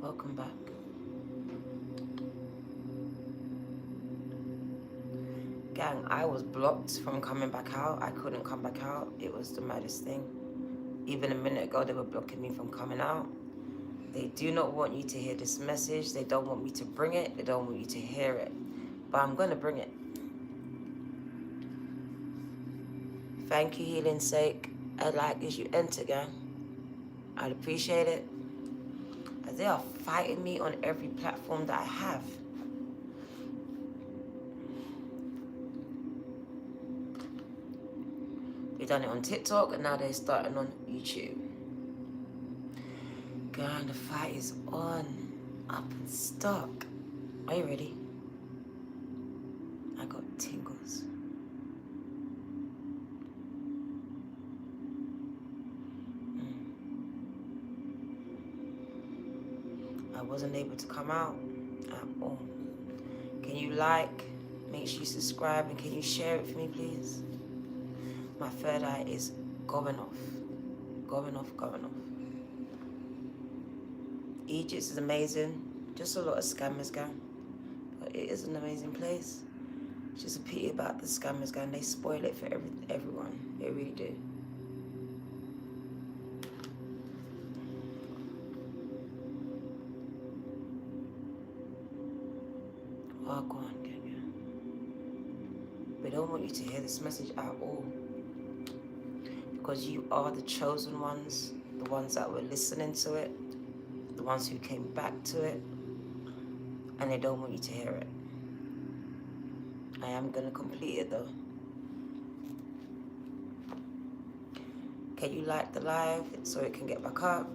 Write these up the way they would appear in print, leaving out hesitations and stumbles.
Welcome back. Gang, I was blocked from coming back out. I couldn't come back out. It was the maddest thing. Even a minute ago, they were blocking me from coming out. They do not want you to hear this message. They don't want me to bring it. They don't want you to hear it. But I'm going to bring it. Thank you, healing's sake. I'd like as you enter, gang. I'd appreciate it. As they are fighting me on every platform that I have. They done it on TikTok and now they're starting on YouTube. God, the fight is on. Up and stuck. Are you ready? I got tingles. I wasn't able to come out at all. Can you like, make sure you subscribe, and can you share it for me, please? My third eye is going off. Going off, going off. Egypt is amazing. Just a lot of scammers, gang. But it is an amazing place. It's just a pity about the scammers, gang. They spoil it for everyone. They really do. Oh, go on, Kenya. We don't want you to hear this message at all. Because you are the chosen ones, the ones that were listening to it, the ones who came back to it, and they don't want you to hear it. I am going to complete it though. Can you like the live so it can get back up?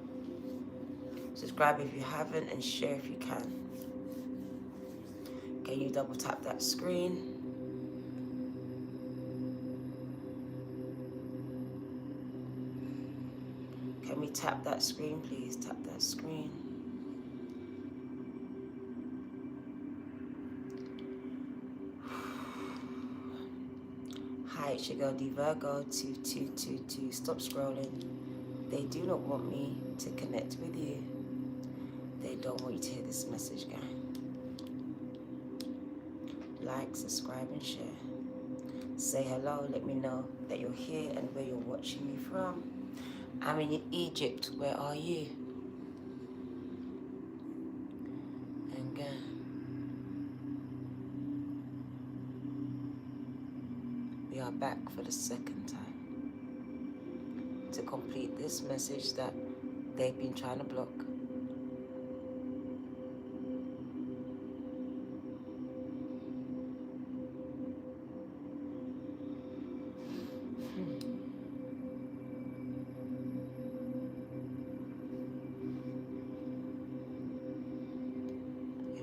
Subscribe if you haven't and share if you can. Can you double tap that screen? Can we tap that screen, please? Tap that screen. Hi, it's your girl D Virgo 2222. Stop scrolling. They do not want me to connect with you. They don't want you to hear this message, guy. Like, subscribe, and share. Say hello. Let me know that you're here and where you're watching me from. I'm in Egypt. Where are you? And we are back for the second time to complete this message that they've been trying to block.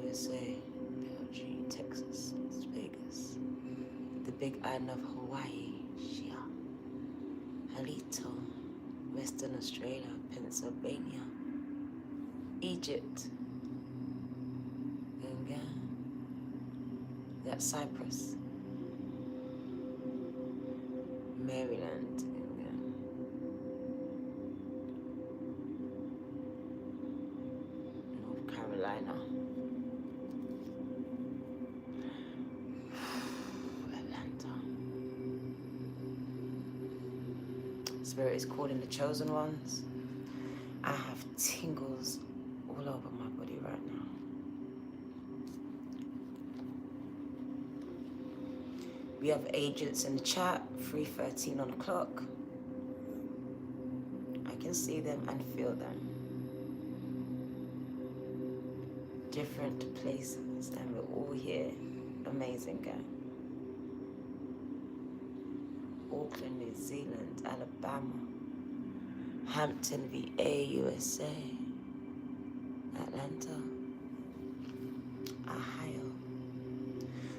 USA, Belgium, Texas, Las Vegas, the Big Island of Hawaii, Shia, Halito, Western Australia, Pennsylvania, Egypt, and that's Cyprus, Maryland, North Carolina, Spirit is calling the chosen ones. I have tingles all over my body right now. We have agents in the chat, 3:13 on the clock. I can see them and feel them. Different places, and we're all here. Amazing, gang. Auckland, New Zealand, Alabama, Hampton, VA, USA, Atlanta, Ohio.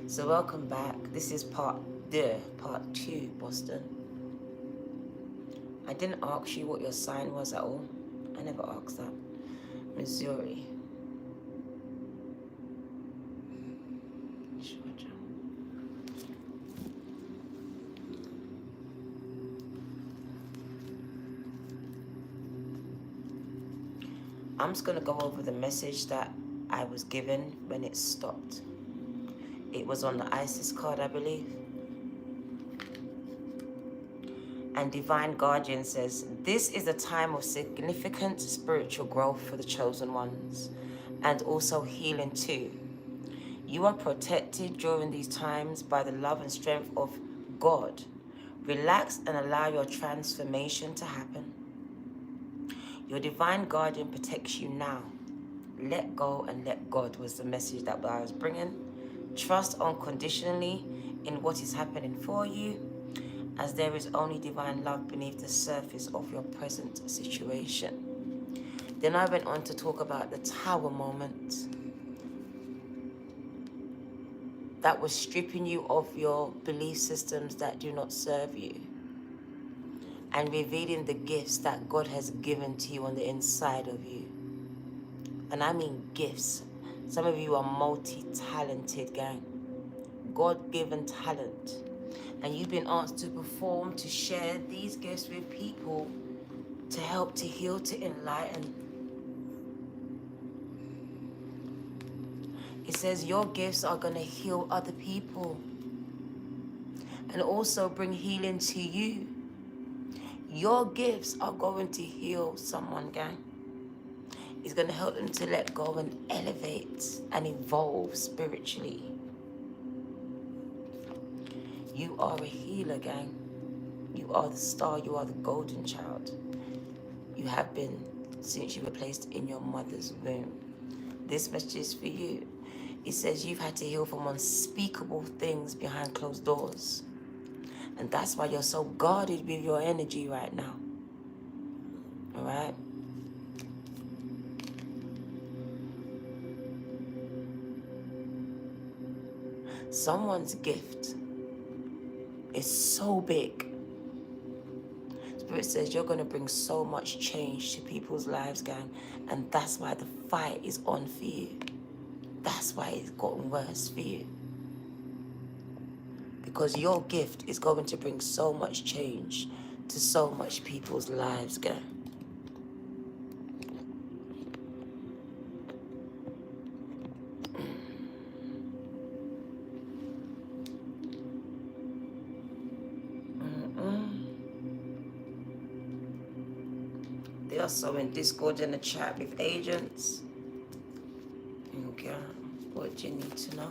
So welcome back. This is part 2, Boston. I didn't ask you what your sign was at all. I never asked that. Missouri. Georgia. I'm just going to go over the message that I was given when it stopped. It was on the Isis card, I believe. And Divine Guardian says, this is a time of significant spiritual growth for the chosen ones, and also healing too. You are protected during these times by the love and strength of God. Relax and allow your transformation to happen. Your Divine Guardian protects you now. Let go and let God was the message that I was bringing. Trust unconditionally in what is happening for you, as there is only divine love beneath the surface of your present situation. Then I went on to talk about the tower moment that was stripping you of your belief systems that do not serve you, and revealing the gifts that God has given to you on the inside of you. And I mean gifts. Some of you are multi-talented, gang. God-given talent. And you've been asked to perform, to share these gifts with people, to help, to heal, to enlighten. It says your gifts are going to heal other people and also bring healing to you. Your gifts are going to heal someone, gang. It's going to help them to let go and elevate and evolve spiritually. You are a healer, gang. You are the star. You are the golden child. You have been since you were placed in your mother's womb. This message is for you. It says you've had to heal from unspeakable things behind closed doors. And that's why you're so guarded with your energy right now. All right? Someone's gift is so big. Spirit says you're going to bring so much change to people's lives, gang. And that's why the fight is on for you. That's why it's gotten worse for you. Because your gift is going to bring so much change to so much people's lives, gang. They are so in Discord in the chat with agents. Okay, what do you need to know?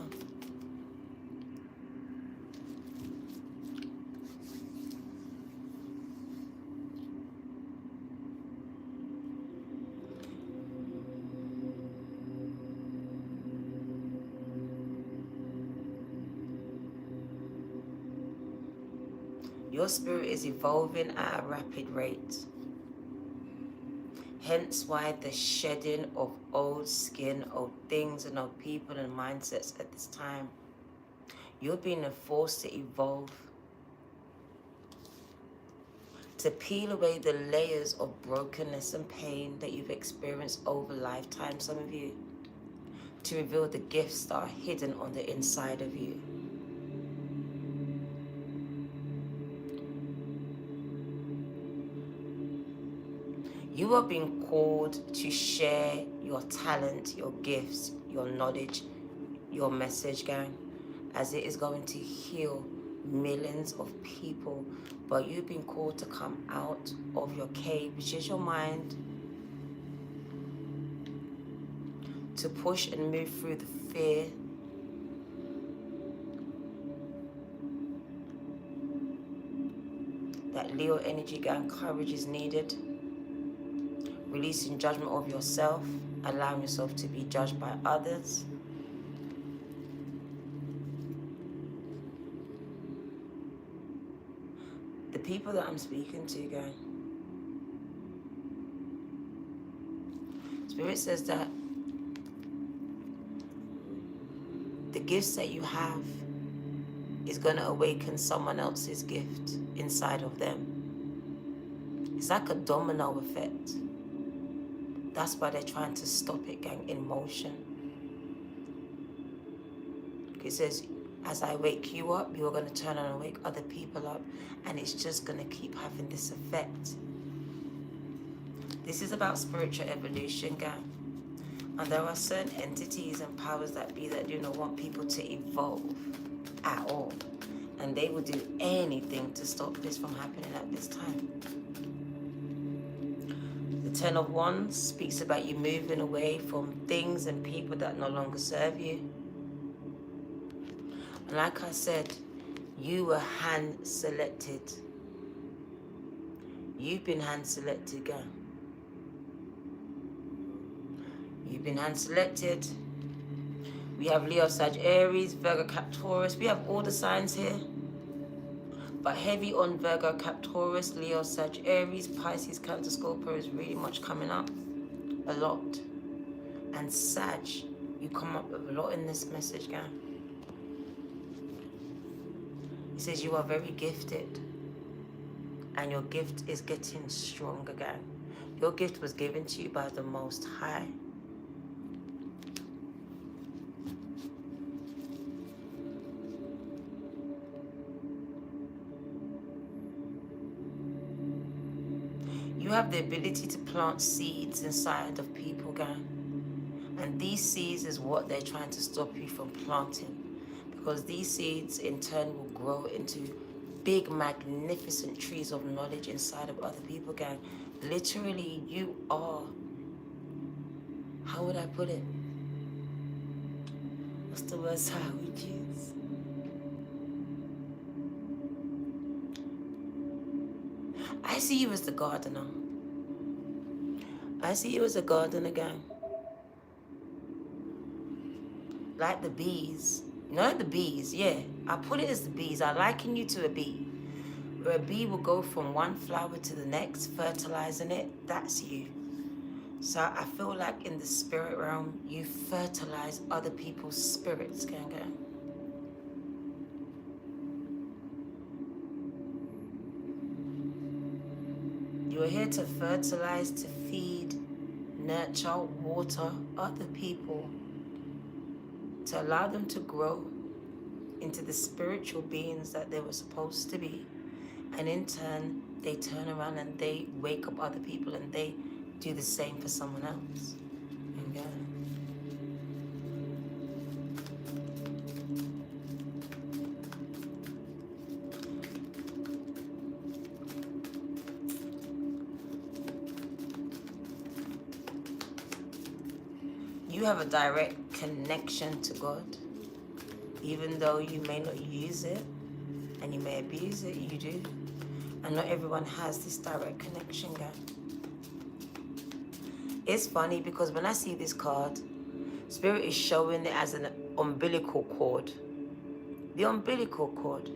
Your spirit is evolving at a rapid rate. Hence why the shedding of old skin, old things and old people and mindsets at this time. You're being forced to evolve. To peel away the layers of brokenness and pain that you've experienced over lifetime, some of you. To reveal the gifts that are hidden on the inside of you. You are being called to share your talent, your gifts, your knowledge, your message, gang, as it is going to heal millions of people. But you've been called to come out of your cave, which is your mind, to push and move through the fear, that Leo energy, gang, courage is needed. Releasing judgment of yourself, allowing yourself to be judged by others. The people that I'm speaking to, guys. Spirit says that the gifts that you have is going to awaken someone else's gift inside of them. It's like a domino effect. That's why they're trying to stop it, gang, in motion. It says, as I wake you up, you're going to turn on and wake other people up. And it's just going to keep having this effect. This is about spiritual evolution, gang. And there are certain entities and powers that be that do not want people to evolve at all. And they will do anything to stop this from happening at this time. The Ten of Wands speaks about you moving away from things and people that no longer serve you. And like I said, you were hand selected. You've been hand selected, girl. You've been hand selected. We have Leo, Sag, Aries, Virgo, Cap, Taurus. We have all the signs here. But heavy on Virgo, Cap, Taurus, Leo, Sag, Aries, Pisces, Cancer, Scorpio is really much coming up. A lot. And Sag, you come up with a lot in this message, girl. It says you are very gifted. And your gift is getting stronger, gang. Your gift was given to you by the Most High. You have the ability to plant seeds inside of people, gang. And these seeds is what they're trying to stop you from planting. Because these seeds in turn will grow into big, magnificent trees of knowledge inside of other people, gang. Literally, you are, how would I put it? What's the word I would use? I see you as the gardener. I see you as a gardener, gang. Like the bees. You know the bees, yeah. I put it as the bees. I liken you to a bee. Where a bee will go from one flower to the next, fertilizing it. That's you. So I feel like in the spirit realm, you fertilize other people's spirits, gang. You are here to fertilize, to feed, nurture, water other people, to allow them to grow into the spiritual beings that they were supposed to be. And in turn, they turn around and they wake up other people and they do the same for someone else. Okay. You have a direct connection to God. Even though you may not use it and you may abuse it, you do. And not everyone has this direct connection, guys. It's funny because when I see this card, Spirit is showing it as an umbilical cord. The umbilical cord.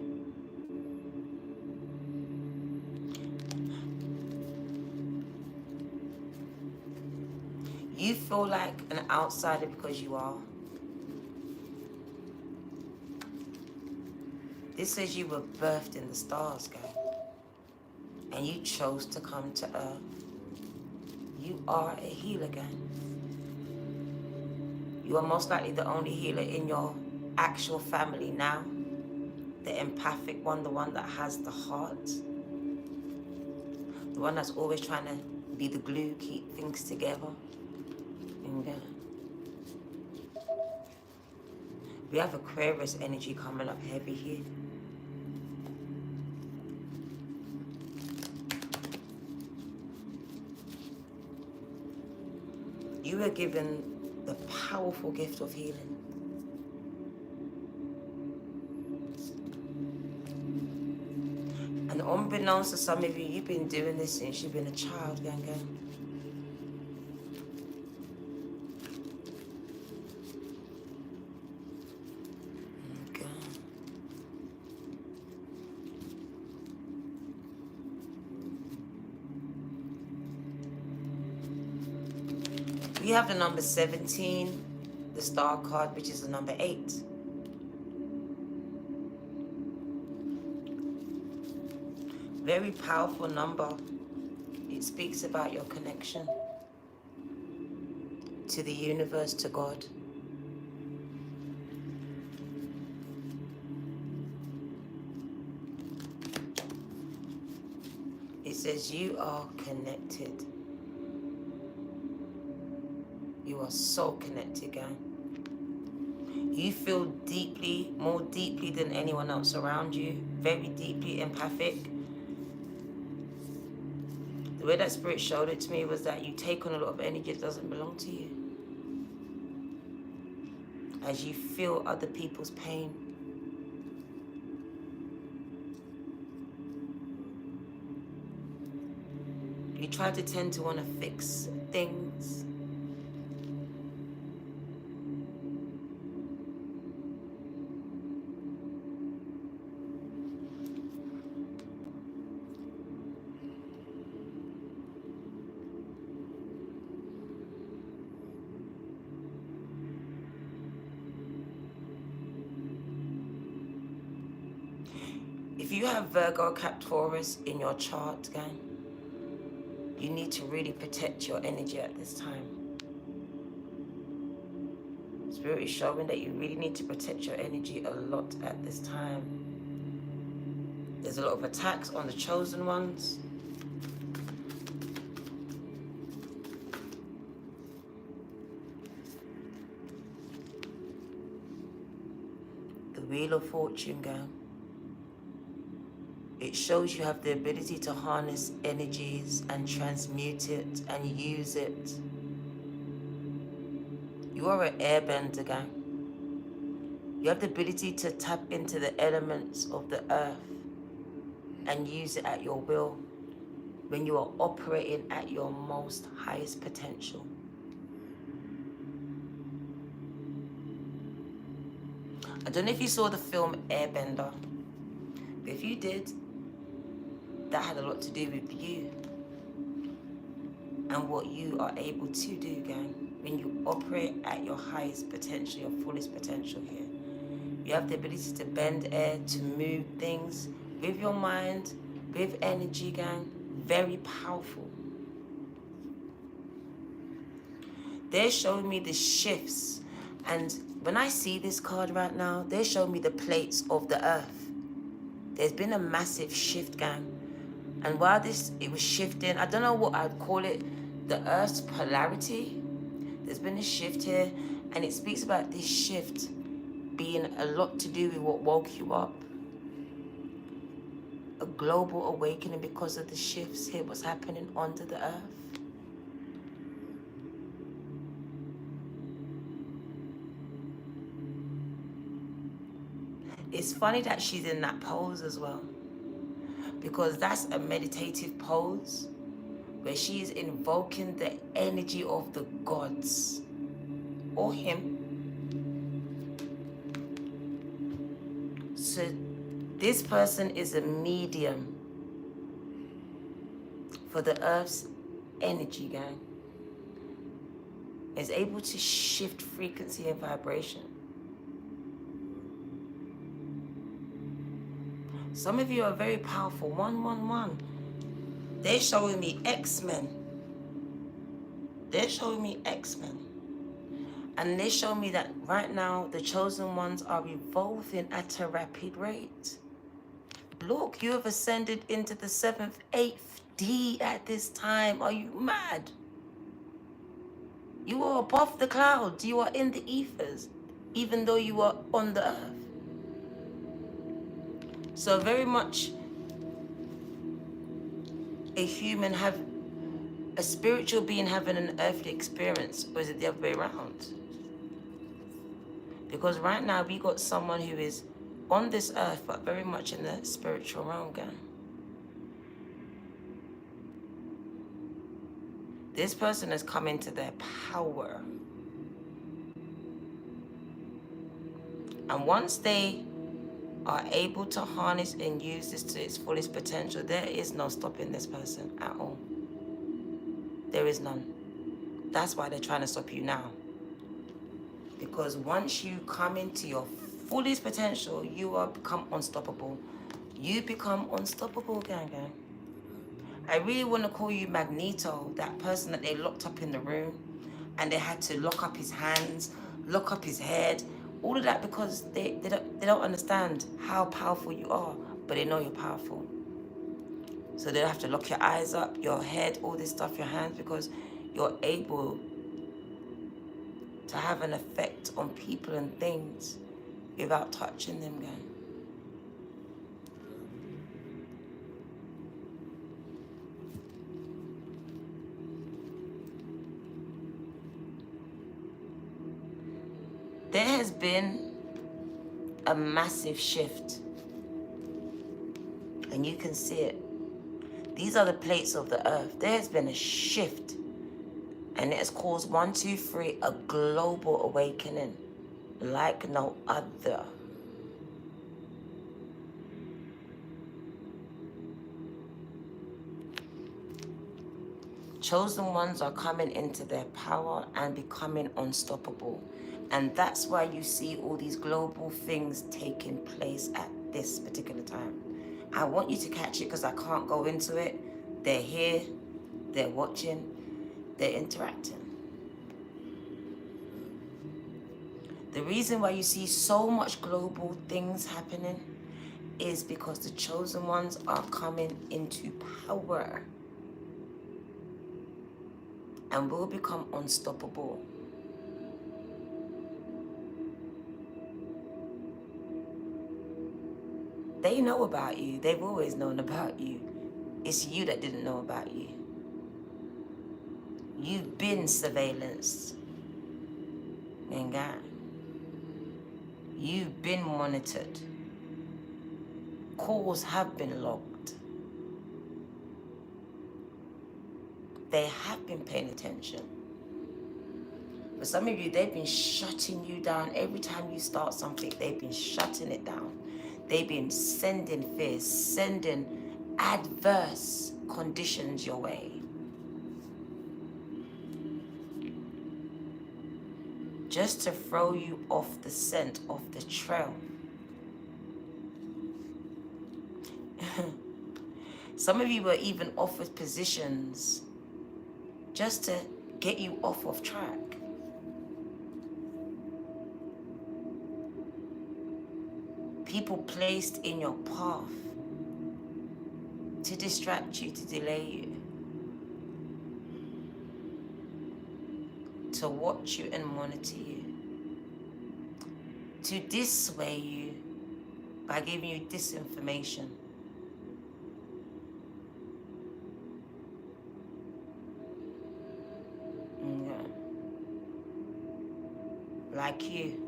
You feel like an outsider because you are. This says you were birthed in the stars, guys. And you chose to come to Earth. You are a healer, guys. You are most likely the only healer in your actual family now. The empathic one, the one that has the heart. The one that's always trying to be the glue, keep things together. And we have Aquarius energy coming up heavy here. You were given the powerful gift of healing. And unbeknownst to some of you, you've been doing this since you've been a child, gang. We have the number 17, the star card, which is the number 8. Very powerful number. It speaks about your connection to the universe, to God. It says you are connected. You are so connected, gang. You feel deeply, more deeply than anyone else around you. Very deeply empathic. The way that spirit showed it to me was that you take on a lot of energy that doesn't belong to you. As you feel other people's pain. You try to tend to want to fix things. If you have Virgo, Cap, Taurus in your chart, gang, you need to really protect your energy at this time. Spirit is showing that you really need to protect your energy a lot at this time. There's a lot of attacks on the chosen ones. The Wheel of Fortune, gang. It shows you have the ability to harness energies and transmute it and use it. You are an airbender, gang. You have the ability to tap into the elements of the earth and use it at your will when you are operating at your most highest potential. I don't know if you saw the film Airbender, but if you did, that had a lot to do with you and what you are able to do, gang, when you operate at your highest potential, your fullest potential here. You have the ability to bend air, to move things with your mind, with energy, gang. Very powerful. They're showing me the shifts. And when I see this card right now, they're showing me the plates of the earth. There's been a massive shift, gang. And while it was shifting, I don't know what I'd call it, the earth's polarity. There's been a shift here, and it speaks about this shift being a lot to do with what woke you up. A global awakening because of the shifts here, what's happening under the earth. It's funny that she's in that pose as well, because that's a meditative pose where she is invoking the energy of the gods or him. So this person is a medium for the earth's energy, gang. Is able to shift frequency and vibration. Some of you are very powerful. 111. They're showing me X-Men. They're showing me X-Men. And they show me that right now the chosen ones are evolving at a rapid rate. Look, you have ascended into the 7th, 8th D at this time. Are you mad? You are above the clouds. You are in the ethers, even though you are on the earth. So very much a human have a spiritual being having an earthly experience, or is it the other way around? Because right now we got someone who is on this earth, but very much in the spiritual realm, gang. This person has come into their power. And once they are able to harness and use this to its fullest potential, there is no stopping this person at all. There is none. That's why they're trying to stop you now. Because once you come into your fullest potential, you are become unstoppable. You become unstoppable, gang. I really want to call you Magneto, that person that they locked up in the room and they had to lock up his hands, lock up his head, all of that because they don't understand how powerful you are, but they know you're powerful. So they have to lock your eyes up, your head, all this stuff, your hands, because you're able to have an effect on people and things without touching them, gang. There has been a massive shift, and you can see it. These are the plates of the earth. There has been a shift, and it has caused 1, 2, 3 a global awakening like no other. Chosen ones are coming into their power and becoming unstoppable. And that's why you see all these global things taking place at this particular time. I want you to catch it because I can't go into it. They're here, they're watching, they're interacting. The reason why you see so much global things happening is because the chosen ones are coming into power and will become unstoppable. They know about you. They've always known about you. It's you that didn't know about you. You've been surveillanced. And God, you've been monitored. Calls have been logged. They have been paying attention. For some of you, they've been shutting you down. Every time you start something, they've been shutting it down. They've been sending fears, sending adverse conditions your way. Just to throw you off the scent, off the trail. Some of you were even offered positions just to get you off of track. People placed in your path to distract you, to delay you, to watch you and monitor you, to dissuade you by giving you disinformation. Yeah. Like you.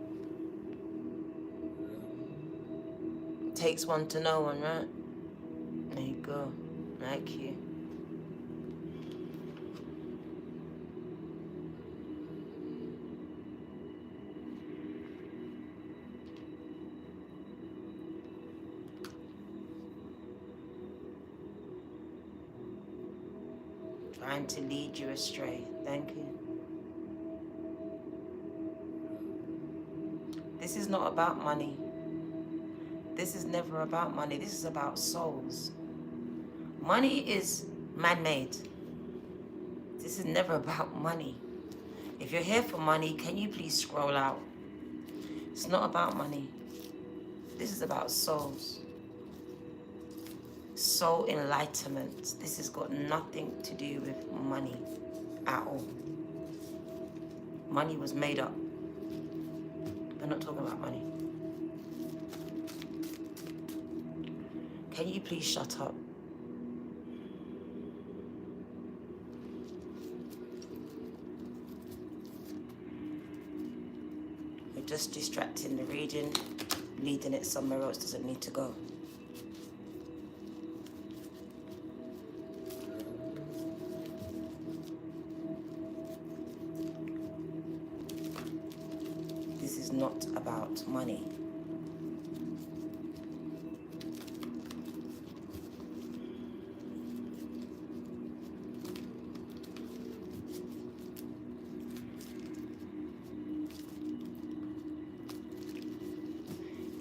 Takes one to know one, right? There you go. Like you. Trying to lead you astray. Thank you. This is not about money. This is never about money. This is about souls. Money is man-made. This is never about money. If you're here for money, can you please scroll out? It's not about money. This is about souls. Soul enlightenment. This has got nothing to do with money at all. Money was made up. We're not talking about money. Can you please shut up? You're just distracting the reading, leading it somewhere else doesn't need to go. This is not about money.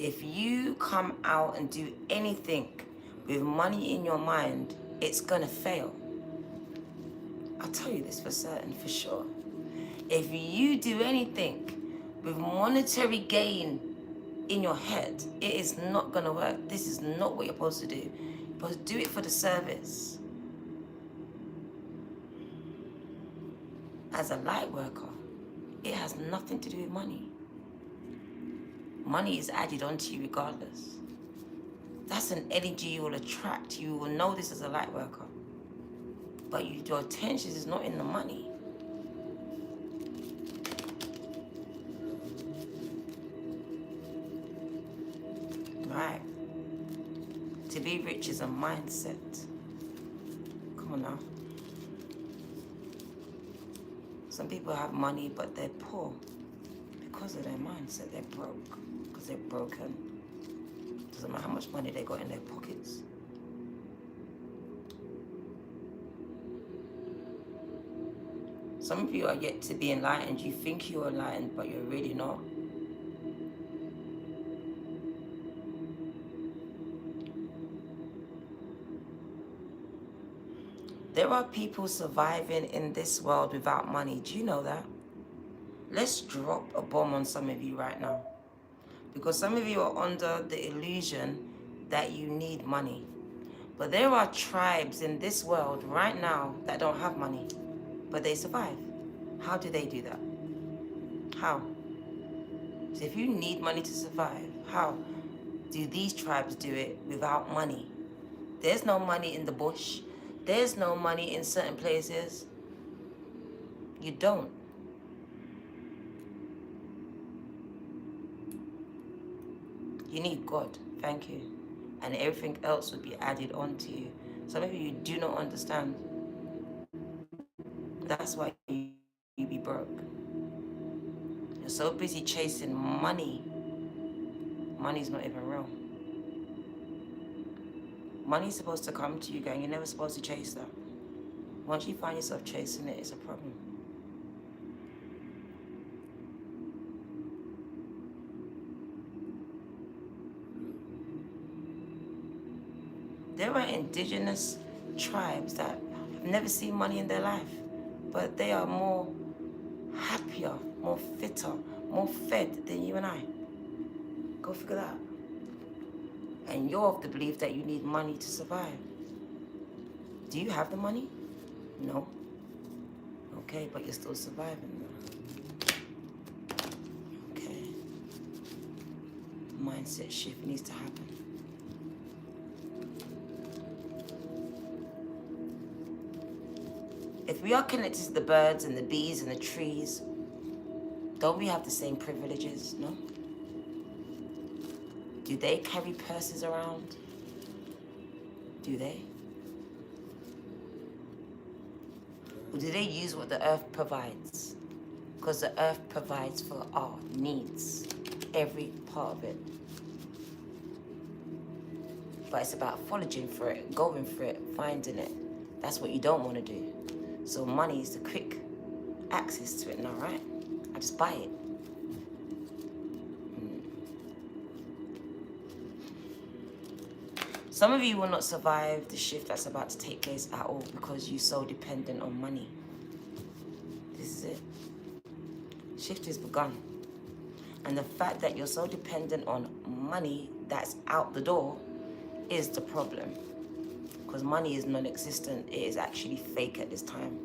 If you come out and do anything with money in your mind, it's gonna fail. I'll tell you this for certain, for sure. If you do anything with monetary gain in your head, it is not gonna work. This is not what you're supposed to do. You're supposed to do it for the service. As a light worker, It has nothing to do with money. Money is added onto you regardless. That's an energy you will attract. You will know this as a light worker. But your attention is not in the money. Right. To be rich is a mindset. Come on now. Some people have money, but they're poor because of their mindset. They're broke because they're broken. Doesn't matter how much money they got in their pockets. Some of you are yet to be enlightened. You think you're enlightened, but you're really not. There are people surviving in this world without money. Do you know that? Let's drop a bomb on some of you right now. Because some of you are under the illusion that you need money. But there are tribes in this world right now that don't have money, but they survive. How do they do that? How? So if you need money to survive, how do these tribes do it without money? There's no money in the bush. There's no money in certain places. You don't. You need God. Thank you. And everything else would be added onto you. Some of you do not understand. That's why you be broke. You're so busy chasing money. Money's not even real. Money's supposed to come to you, gang. You're never supposed to chase that. Once you find yourself chasing it, it's a problem. There are indigenous tribes that have never seen money in their life, but they are more happier, more fitter, more fed than you and I. Go figure that. And you're of the belief that you need money to survive. Do you have the money? No. Okay, but you're still surviving though. Okay. Mindset shift needs to happen. If we are connected to the birds and the bees and the trees, don't we have the same privileges, no? Do they carry purses around? Do they? Or do they use what the earth provides? Because the earth provides for our needs, every part of it. But it's about foraging for it, going for it, finding it. That's what you don't want to do. So money is the quick access to it now, right? I just buy it. Some of you will not survive the shift that's about to take place at all because you're so dependent on money. This is it. Shift has begun. And the fact that you're so dependent on money that's out the door is the problem. Because money is non-existent. It is actually fake at this time.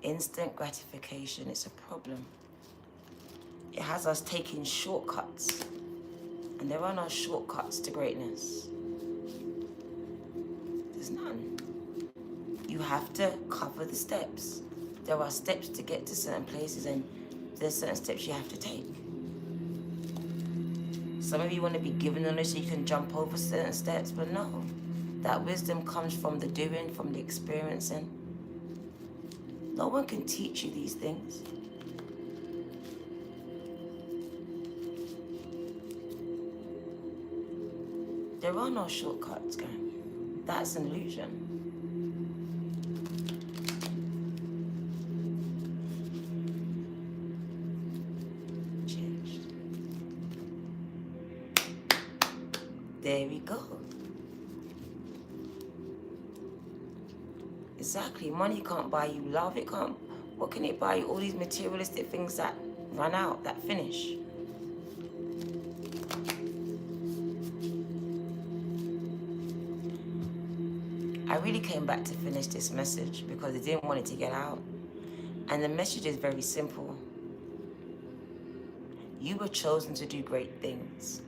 Instant gratification is a problem. It has us taking shortcuts. And there are no shortcuts to greatness. There's none. You have to cover the steps. There are steps to get to certain places and there's certain steps you have to take. Some of you want to be given knowledge so you can jump over certain steps, but no. That wisdom comes from the doing, from the experiencing. No one can teach you these things. There are no shortcuts, gang. That's an illusion. Changed. There we go. Exactly. Money can't buy you love. It can't. What can it buy you? All these materialistic things that run out, that finish. I really came back to finish this message because they didn't want it to get out. And the message is very simple. You were chosen to do great things.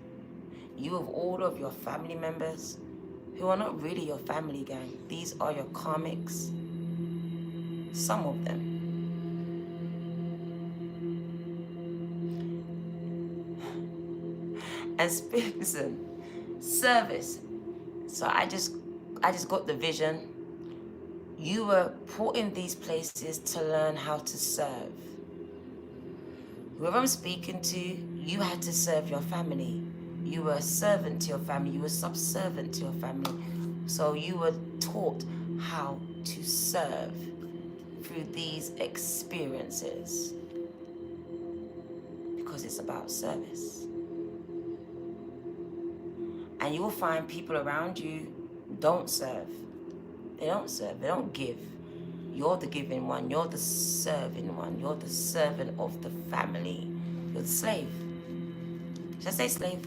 You have all of your family members who are not really your family, gang. These are your karmics. Some of them. And listen, service. So I just got the vision. You were put in these places to learn how to serve. Whoever I'm speaking to, you had to serve your family. You were a servant to your family. You were subservient to your family. So you were taught how to serve through these experiences. Because it's about service. And you'll find people around you don't serve. They don't serve. They don't give. You're the giving one. You're the serving one. You're the servant of the family. You're the slave. Should I say slave?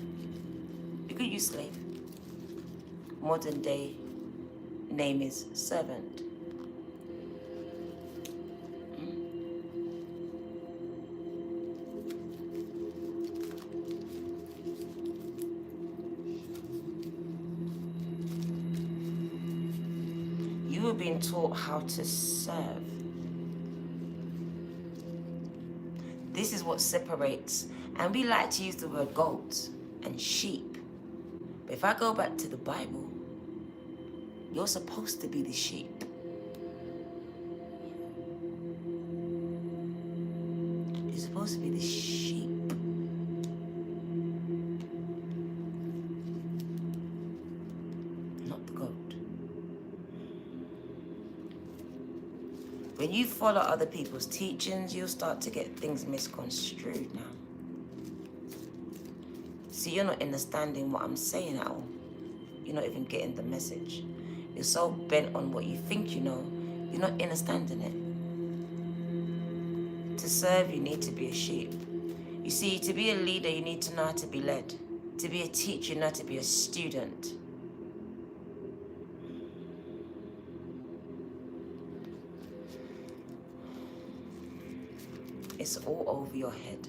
You could use slave. Modern day name is servant. You were being taught how to serve. This is what separates. And we like to use the word goats and sheep. But if I go back to the Bible, you're supposed to be the sheep. You're supposed to be the sheep. Not the goat. When you follow other people's teachings, you'll start to get things misconstrued now. See, you're not understanding what I'm saying at all. You're not even getting the message. You're so bent on what you think you know, you're not understanding it. To serve, you need to be a sheep. You see, to be a leader, you need to know how to be led. To be a teacher, you know how to be a student. It's all over your head.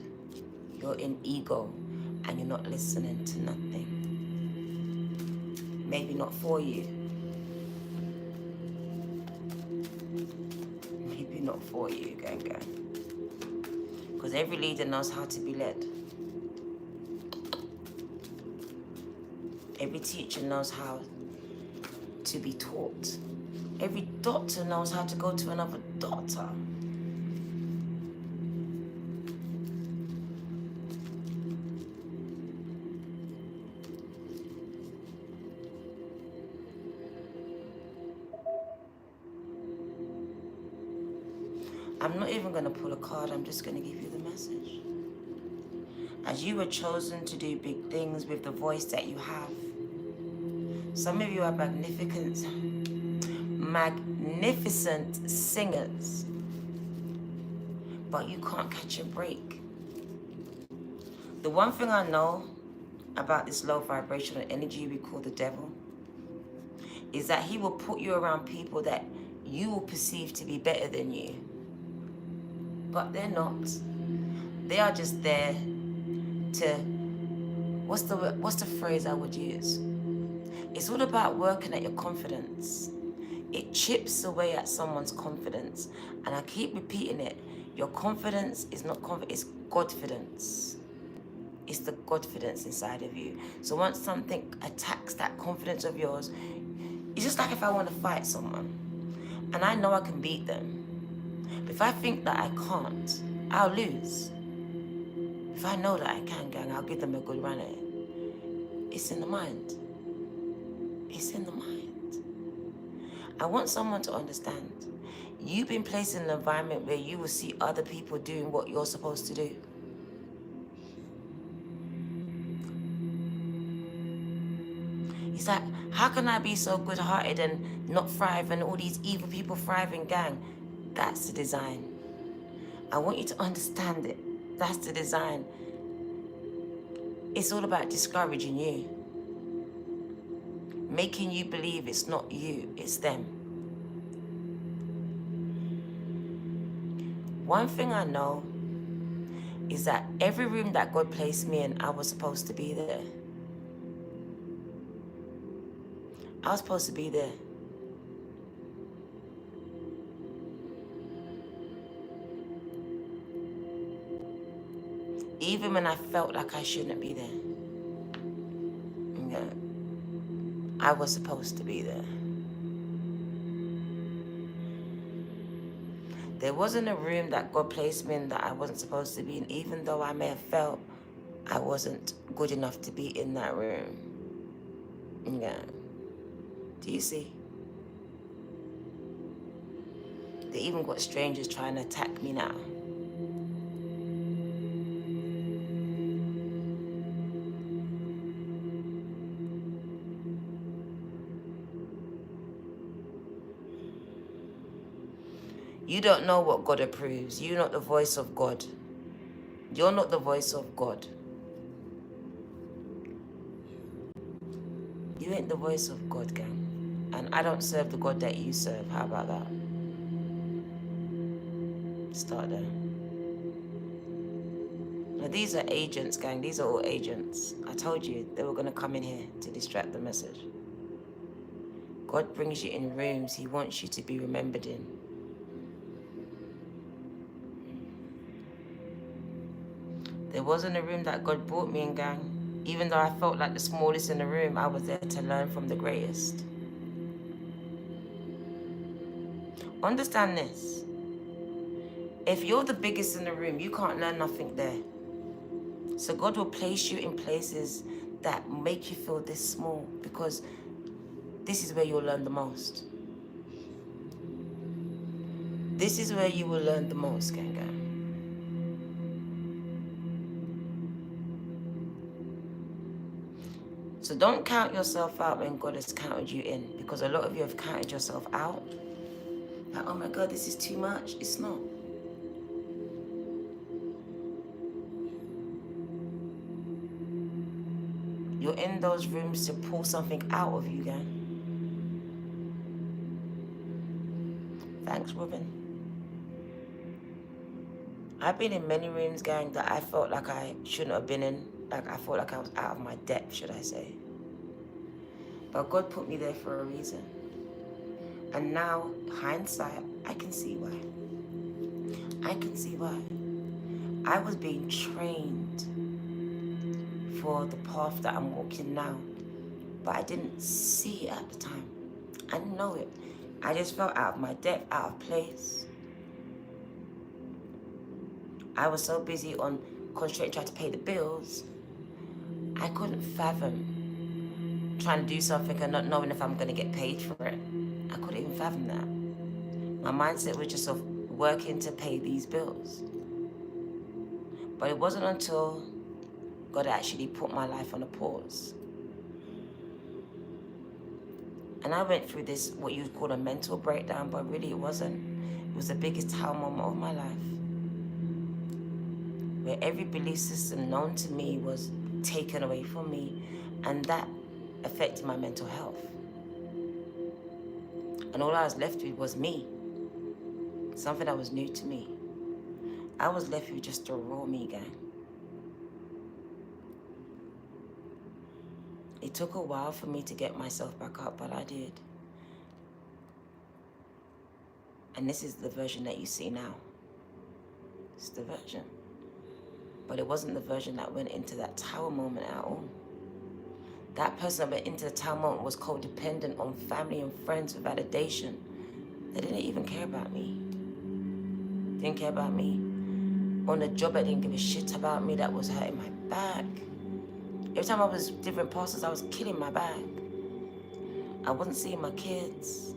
You're in ego and you're not listening to nothing. Maybe not for you. Maybe not for you, gang. Because every leader knows how to be led. Every teacher knows how to be taught. Every doctor knows how to go to another doctor. I'm not even going to pull a card, I'm just going to give you the message. As you were chosen to do big things with the voice that you have. Some of you are magnificent singers, but you can't catch a break. The one thing I know about this low vibrational energy we call the devil is that he will put you around people that you will perceive to be better than you. But they're not. They are just there to, what's the phrase I would use? It's all about working at your confidence. It chips away at someone's confidence. And I keep repeating it. Your confidence is not confidence, it's Godfidence. It's the Godfidence inside of you. So once something attacks that confidence of yours, it's just like if I want to fight someone and I know I can beat them. But if I think that I can't, I'll lose. If I know that I can, gang, I'll give them a good run at it. It's in the mind. It's in the mind. I want someone to understand. You've been placed in an environment where you will see other people doing what you're supposed to do. It's like, how can I be so good-hearted and not thrive and all these evil people thriving, gang? That's the design. I want you to understand it. That's the design. It's all about discouraging you. Making you believe it's not you, it's them. One thing I know is that every room that God placed me in, I was supposed to be there. I was supposed to be there. Even when I felt like I shouldn't be there. Yeah, I was supposed to be there. There wasn't a room that God placed me in that I wasn't supposed to be in, even though I may have felt I wasn't good enough to be in that room. Yeah. Do you see? They even got strangers trying to attack me now. You don't know what God approves. You're not the voice of God. You're not the voice of God. You ain't the voice of God, gang. And I don't serve the God that you serve. How about that? Start there. Now, these are agents, gang. These are all agents. I told you they were going to come in here to distract the message. God brings you in rooms He wants you to be remembered in. There wasn't a room that God brought me in, gang. Even though I felt like the smallest in the room, I was there to learn from the greatest. Understand this. If you're the biggest in the room, you can't learn nothing there. So God will place you in places that make you feel this small, because this is where you'll learn the most. This is where you will learn the most, gang. So don't count yourself out when God has counted you in, because a lot of you have counted yourself out. Like, oh my God, this is too much. It's not. You're in those rooms to pull something out of you, gang. Thanks, Robin. I've been in many rooms, gang, that I felt like I shouldn't have been in. Like, I felt like I was out of my depth, should I say. But God put me there for a reason. And now, hindsight, I can see why. I can see why. I was being trained for the path that I'm walking now, but I didn't see it at the time. I didn't know it. I just felt out of my depth, out of place. I was so busy on concentrating, trying to pay the bills, I couldn't fathom trying to do something and not knowing if I'm going to get paid for it. I couldn't even fathom that. My mindset was just of working to pay these bills. But it wasn't until God actually put my life on a pause. And I went through this, what you'd call a mental breakdown, but really it wasn't. It was the biggest tower moment of my life, where every belief system known to me was taken away from me, and that affected my mental health. And all I was left with was me, something that was new to me. I was left with just a raw me, gang. It took a while for me to get myself back up, but I did. And this is the version that you see now. It's the version. But it wasn't the version that went into that tower moment at all. That person that went into the tower moment was codependent on family and friends for validation. They didn't even care about me. Didn't care about me. On the job, they didn't give a shit about me. That was hurting my back. Every time I was different pastors, I was killing my back. I wasn't seeing my kids.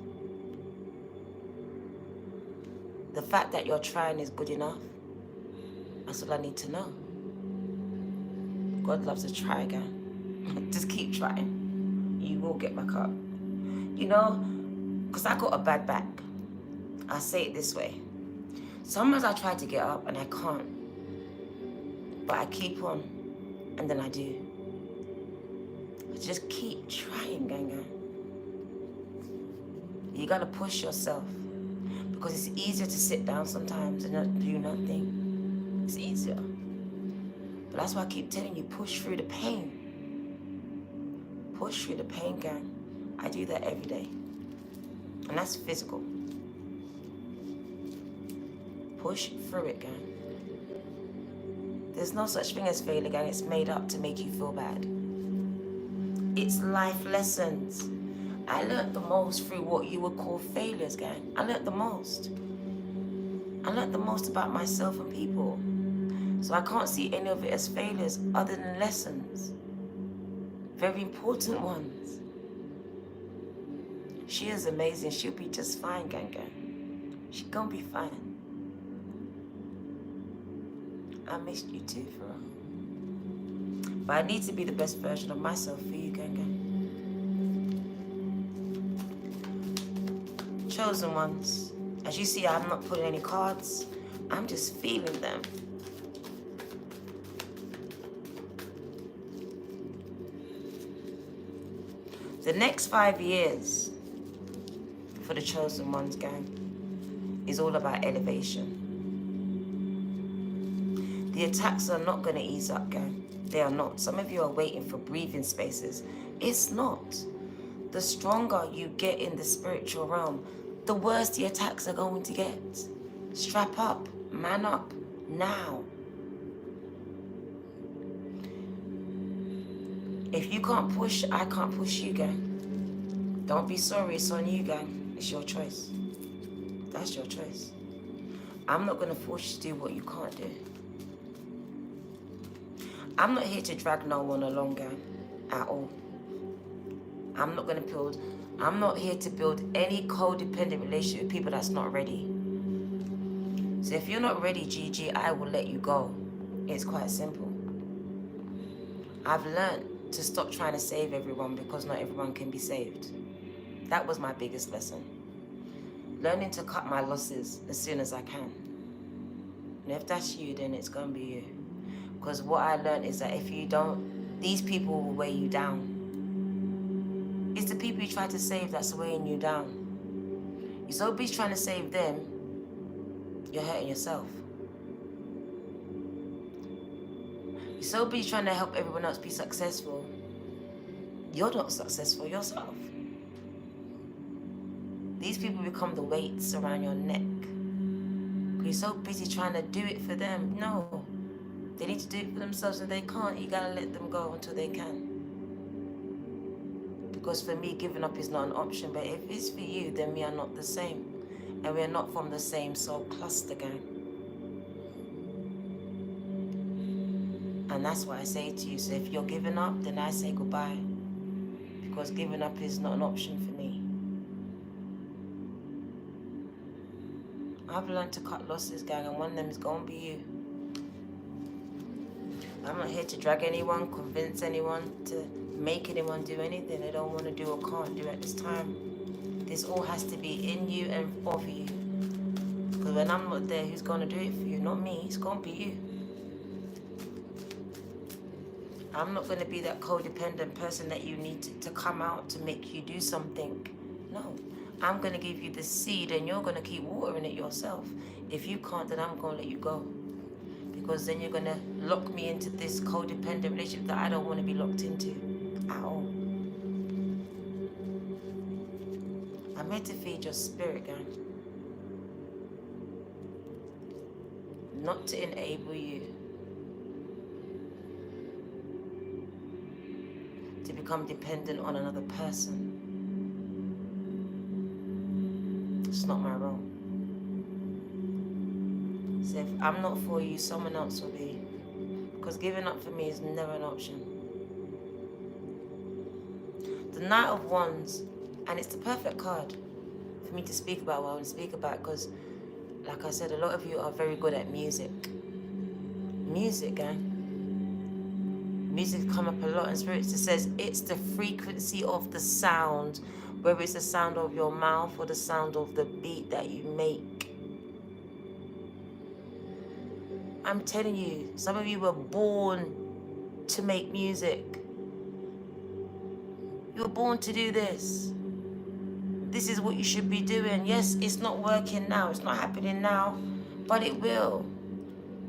The fact that you're trying is good enough. That's all I need to know. God loves a try, gang. Just keep trying. You will get back up. You know, because I got a bad back. I say it this way. Sometimes I try to get up and I can't. But I keep on, and then I do. Just keep trying, gang. You gotta push yourself. Because it's easier to sit down sometimes and not do nothing. It's easier. But that's why I keep telling you, push through the pain. Push through the pain, gang. I do that every day. And that's physical. Push through it, gang. There's no such thing as failure, gang. It's made up to make you feel bad. It's life lessons. I learned the most through what you would call failures, gang. I learned the most. I learned the most about myself and people. So I can't see any of it as failures other than lessons. Very important ones. She is amazing. She'll be just fine, gang. She gonna be fine. I missed you too, for real. But I need to be the best version of myself for you, gang. Chosen ones. As you see, I'm not putting any cards. I'm just feeling them. The next 5 years for the chosen ones, gang, is all about elevation. The attacks are not going to ease up, gang. They are not. Some of you are waiting for breathing spaces. It's not. The stronger you get in the spiritual realm, the worse the attacks are going to get. Strap up, man up, now. If you can't push, I can't push you, gang. Don't be sorry, it's on you, gang. It's your choice. That's your choice. I'm not going to force you to do what you can't do. I'm not here to drag no one along, gang, at all. I'm not here to build any codependent relationship with people that's not ready. So if you're not ready, GG, I will let you go. It's quite simple. I've learned to stop trying to save everyone because not everyone can be saved. That was my biggest lesson. Learning to cut my losses as soon as I can. And if that's you, then it's going to be you. Because what I learned is that if you don't, these people will weigh you down. It's the people you try to save that's weighing you down. You're so busy trying to save them, you're hurting yourself. You're so busy trying to help everyone else be successful, you're not successful yourself. These people become the weights around your neck. You're so busy trying to do it for them. No. They need to do it for themselves, and they can't. You gotta let them go until they can. Because for me, giving up is not an option. But if it's for you, then we are not the same. And we are not from the same soul cluster, gang. And that's what I say to you. So if you're giving up, then I say goodbye. Because giving up is not an option for me. I've learned to cut losses, gang, and one of them is gonna be you. I'm not here to drag anyone, convince anyone, to make anyone do anything they don't want to do or can't do at this time. This all has to be in you and of you. Because when I'm not there, who's going to do it for you? Not me, it's going to be you. I'm not going to be that codependent person that you need to come out to make you do something. No, I'm going to give you the seed and you're going to keep watering it yourself. If you can't, then I'm going to let you go. Because then you're going to lock me into this codependent relationship that I don't want to be locked into at all. I'm here to feed your spirit, gang. Not to enable you to become dependent on another person. It's not my role. So if I'm not for you, someone else will be. Because giving up for me is never an option. The Knight of Wands, and it's the perfect card for me to speak about what I want to speak about, because, like I said, a lot of you are very good at music. Music, gang. Music come up a lot in spirits. It says it's the frequency of the sound, whether it's the sound of your mouth or the sound of the beat that you make. I'm telling you, some of you were born to make music. You were born to do this. this is what you should be doing. Yes, it's not working now, it's not happening now, but it will.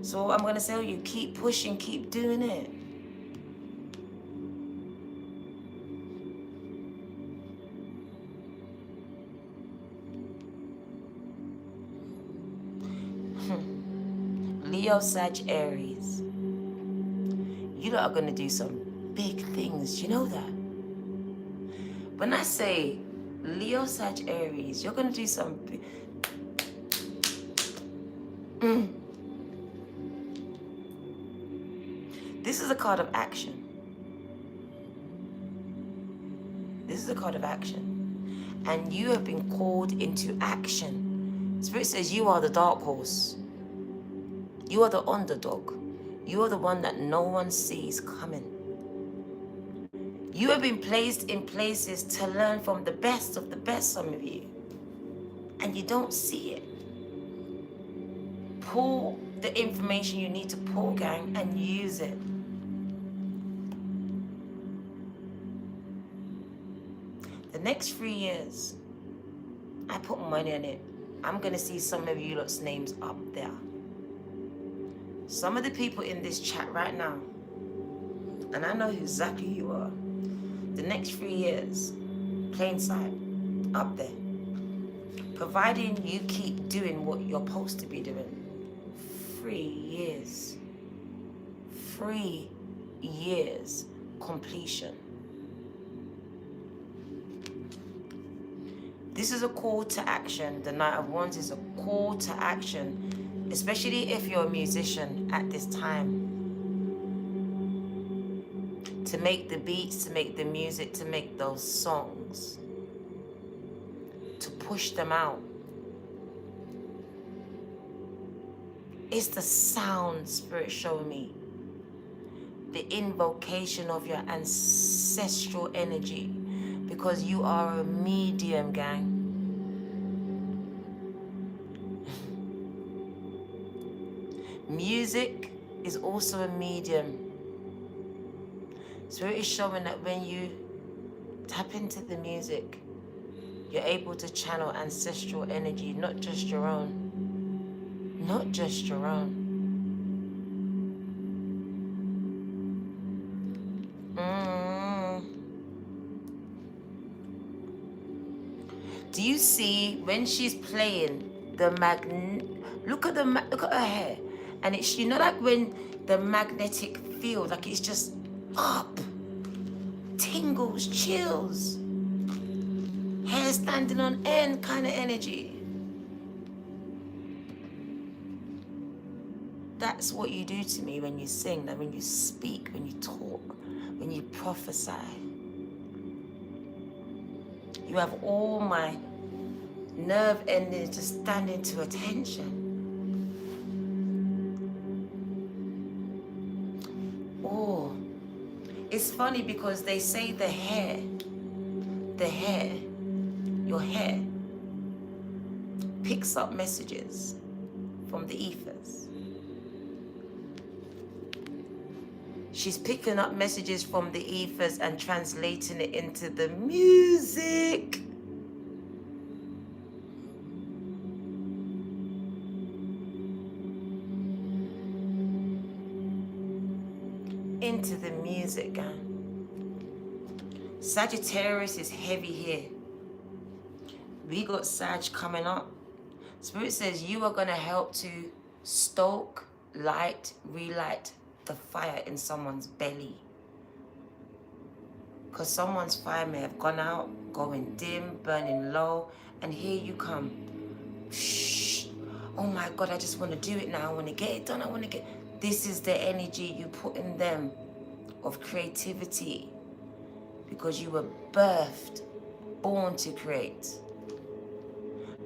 So I'm going to tell you, keep pushing, keep doing it. Leo, Sag, Aries. You lot are going to do some big things. You know that? When I say Leo, Sag, Aries, you're going to do some big... This is a card of action. This is a card of action. And you have been called into action. Spirit says you are the dark horse. You are the underdog. You are the one that no one sees coming. You have been placed in places to learn from the best of the best, some of you. And you don't see it. Pull the information you need to pull, gang, and use it. The next 3 years, I put money on it. I'm going to see some of you lot's names up there. Some of the people in this chat right now, and I know exactly who you are. The next 3 years, plain sight, up there. Providing you keep doing what you're supposed to be doing. 3 years. 3 years completion. This is a call to action. The Knight of Wands is a call to action, especially if you're a musician at this time. To make the beats, to make the music, to make those songs. To push them out. It's the sound, Spirit showing me. The invocation of your ancestral energy. Because you are a medium, gang. Music is also a medium. Spirit is showing that when you tap into the music, you're able to channel ancestral energy, not just your own. Not just your own. Do you see when she's playing the look at her hair, and it's, you know, like when the magnetic field, like it's just up, tingles, chills, hair standing on end kind of energy. That's what you do to me when you sing, and when you speak, when you talk, when you prophesy. You have all my nerve endings just standing to attention. Oh, it's funny because they say your hair picks up messages from the ethers. She's picking up messages from the ethers and translating it into the music. Into the music, gang. Sagittarius is heavy here. We got Sag coming up. Spirit says you are going to help to stoke, light, relight the fire in someone's belly. Because someone's fire may have gone out, going dim, burning low, and here you come. Shh. Oh my God, I just want to do it now. I want to get it done. This is the energy you put in them of creativity, because you were birthed, born to create.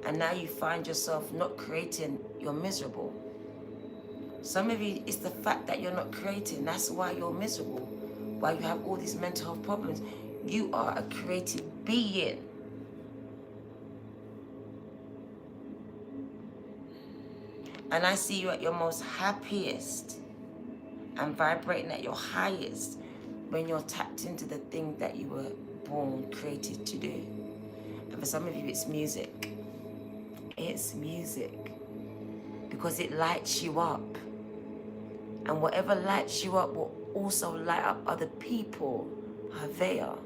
And now you find yourself not creating, you're miserable. Some of you, it's the fact that you're not creating. That's why you're miserable. Why you have all these mental health problems. You are a creative being. And I see you at your most happiest and vibrating at your highest when you're tapped into the thing that you were born, created to do. And for some of you, it's music. It's music. Because it lights you up. And whatever lights you up will also light up other people. Havea.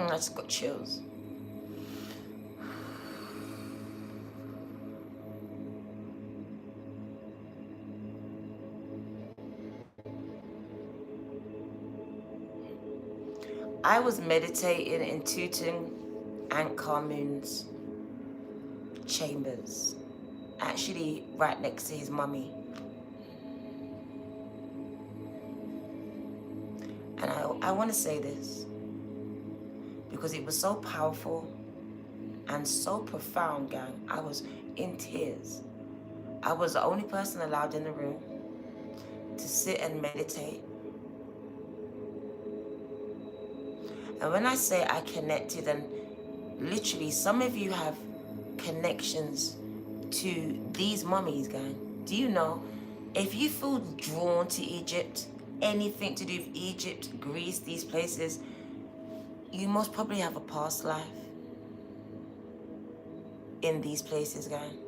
I just got chills. I was meditating in Tutankhamun's chambers, actually right next to his mummy. And I want to say this because it was so powerful and so profound, gang. I was in tears. I was the only person allowed in the room to sit and meditate. And when I say I connected, and literally some of you have connections to these mummies, gang. Do you know, if you feel drawn to Egypt, anything to do with Egypt, Greece, these places, you most probably have a past life in these places, gang.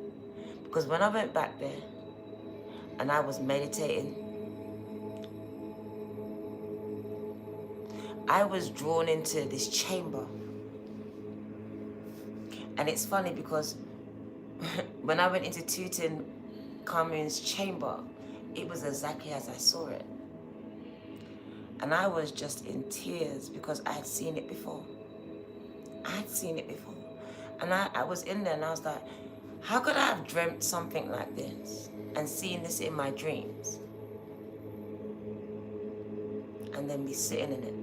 Because when I went back there and I was meditating, I was drawn into this chamber. And it's funny because when I went into Tutankhamun's chamber, it was exactly as I saw it. And I was just in tears because I had seen it before. I had seen it before. And I was in there and I was like, how could I have dreamt something like this and seen this in my dreams? And then be sitting in it.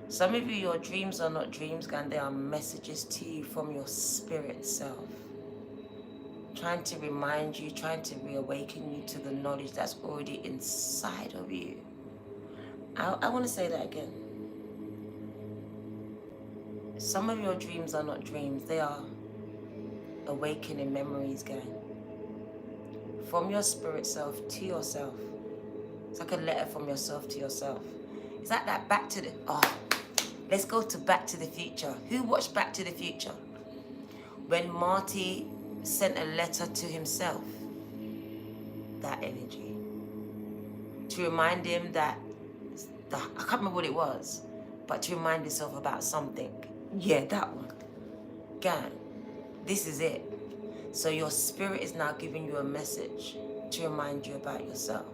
Some of you, your dreams are not dreams, and they are messages to you from your spirit self. Trying to remind you, trying to reawaken you to the knowledge that's already inside of you. I want to say that again. Some of your dreams are not dreams. They are awakening memories, gang. From your spirit self to yourself. It's like a letter from yourself to yourself. It's like that Back to the... let's go to Back to the Future. Who watched Back to the Future? When Marty sent a letter to himself. That energy. To remind him that... I can't remember what it was. But to remind himself about something. Yeah, that one. Gang, this is it. So your spirit is now giving you a message to remind you about yourself.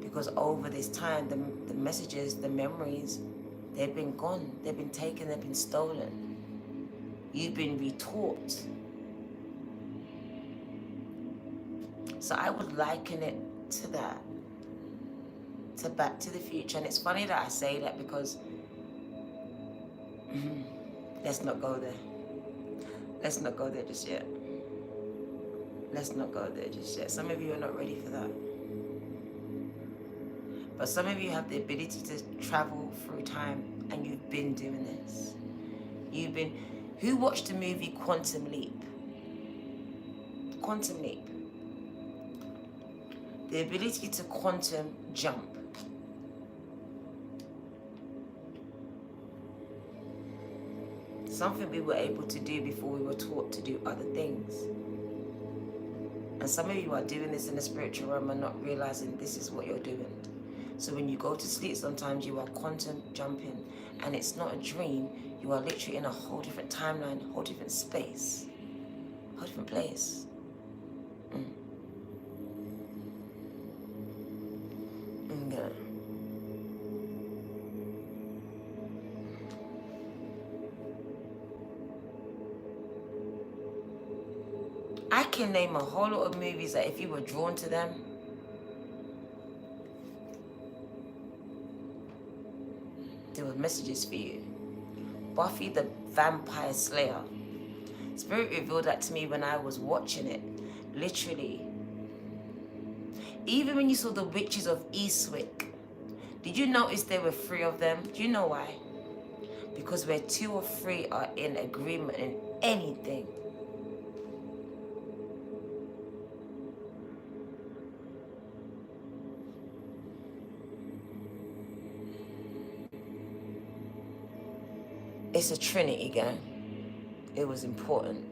Because over this time, the messages, the memories, they've been gone. They've been taken, they've been stolen. You've been retaught. So I would liken it to that. To Back to the Future. And it's funny that I say that because let's not go there. Let's not go there just yet. Let's not go there just yet. Some of you are not ready for that. But some of you have the ability to travel through time, and you've been doing this. Who watched the movie Quantum Leap? Quantum Leap. The ability to quantum jump. Something we were able to do before we were taught to do other things. And some of you are doing this in the spiritual realm and not realizing this is what you're doing. So when you go to sleep, sometimes you are quantum jumping. And it's not a dream. You are literally in a whole different timeline, a whole different space, a whole different place. Okay. I can name a whole lot of movies that if you were drawn to them, there were messages for you. Buffy the Vampire Slayer. Spirit revealed that to me when I was watching it. Literally. Even when you saw the witches of Eastwick, did you notice there were 3 of them? Do you know why? Because where two or three are in agreement in anything, it's a trinity, gang. It was important.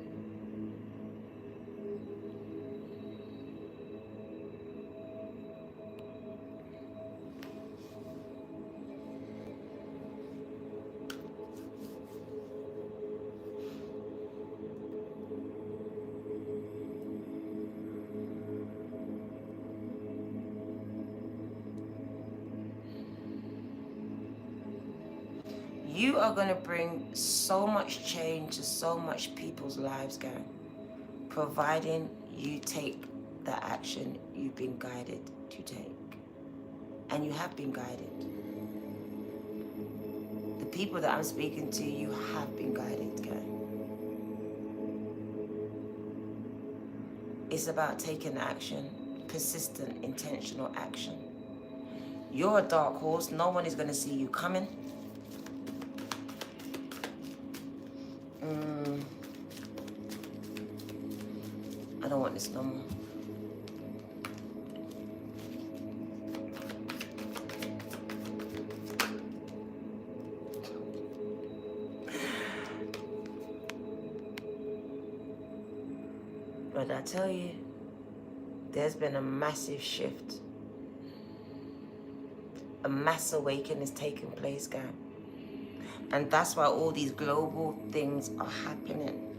You are going to bring so much change to so much people's lives, gang, providing you take the action you've been guided to take. And you have been guided. The people that I'm speaking to, you have been guided, gang. It's about taking action, persistent, intentional action. You're a dark horse. No one is going to see you coming. I don't want this no more. But I tell you, there's been a massive shift. A mass awakening is taking place, guys. And that's why all these global things are happening.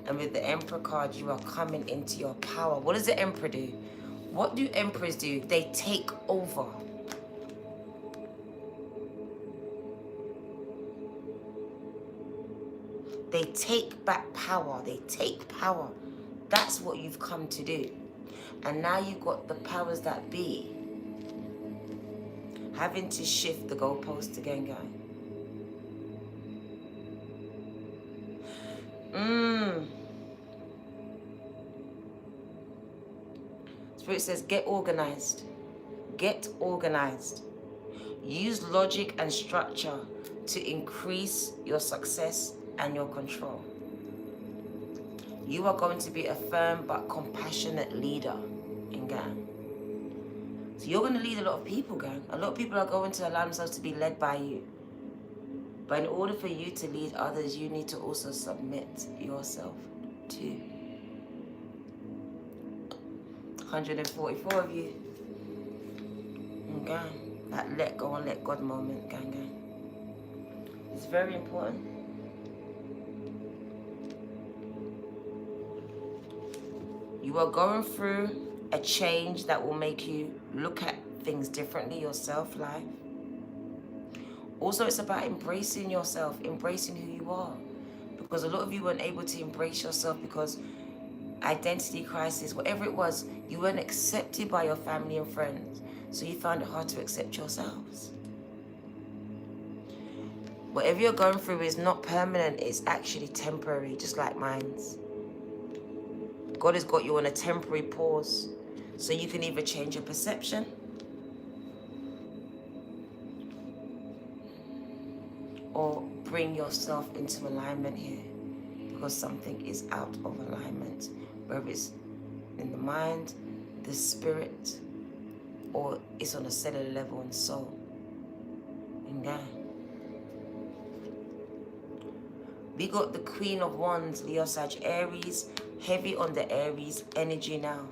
And with the Emperor card, you are coming into your power. What does the Emperor do? What do Emperors do? They take over. They take back power. They take power. That's what you've come to do. And now you've got the powers that be having to shift the goalpost again, guys. Spirit says, get organized. Get organized. Use logic and structure to increase your success and your control. You are going to be a firm but compassionate leader in gang. So you're going to lead a lot of people, gang. A lot of people are going to allow themselves to be led by you. But in order for you to lead others, you need to also submit yourself to 144 of you. Gang, that let go and let God moment, gang, gang. It's very important. You are going through a change that will make you look at things differently, yourself, life. Also, it's about embracing yourself, embracing who you are. Because a lot of you weren't able to embrace yourself because identity crisis, whatever it was, you weren't accepted by your family and friends. So you found it hard to accept yourselves. Whatever you're going through is not permanent, it's actually temporary, just like mine's. God has got you on a temporary pause, so you can either change your perception or bring yourself into alignment here, because something is out of alignment, whether it's in the mind, the spirit, or it's on a cellular level and soul. And God. We got the Queen of Wands, Leo, Sag, Aries, heavy on the Aries energy now.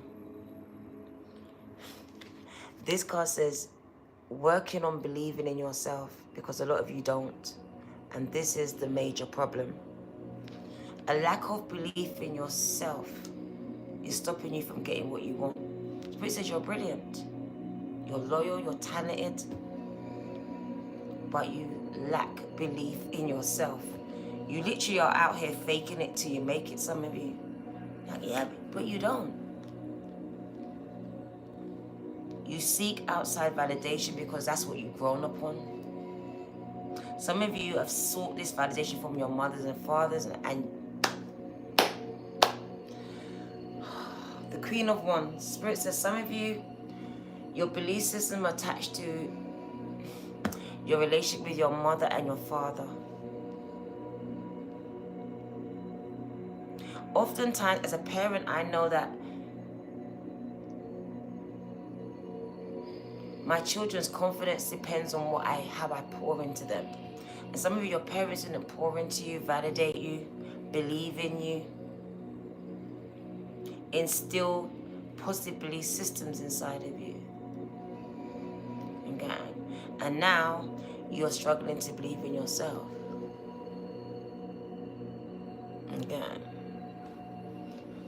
This card says, working on believing in yourself, because a lot of you don't. And this is the major problem. A lack of belief in yourself is stopping you from getting what you want. Spirit says you're brilliant, you're loyal, you're talented, but you lack belief in yourself. You literally are out here faking it till you make it, some of you. Like, yeah, but you don't. You seek outside validation because that's what you've grown up on. Some of you have sought this validation from your mothers and fathers, and the Queen of Wands. Spirit says some of you, your belief system attached to, your relationship with your mother and your father. Oftentimes, as a parent, I know that my children's confidence depends on how I pour into them. And some of your parents didn't pour into you, validate you, believe in you, instill positive belief systems inside of you. Okay? And now you're struggling to believe in yourself. Okay?